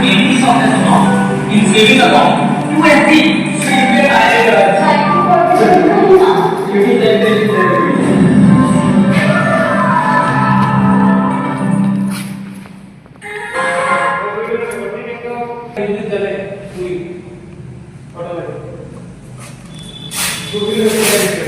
savings of this amount in savings account to FD. So you can add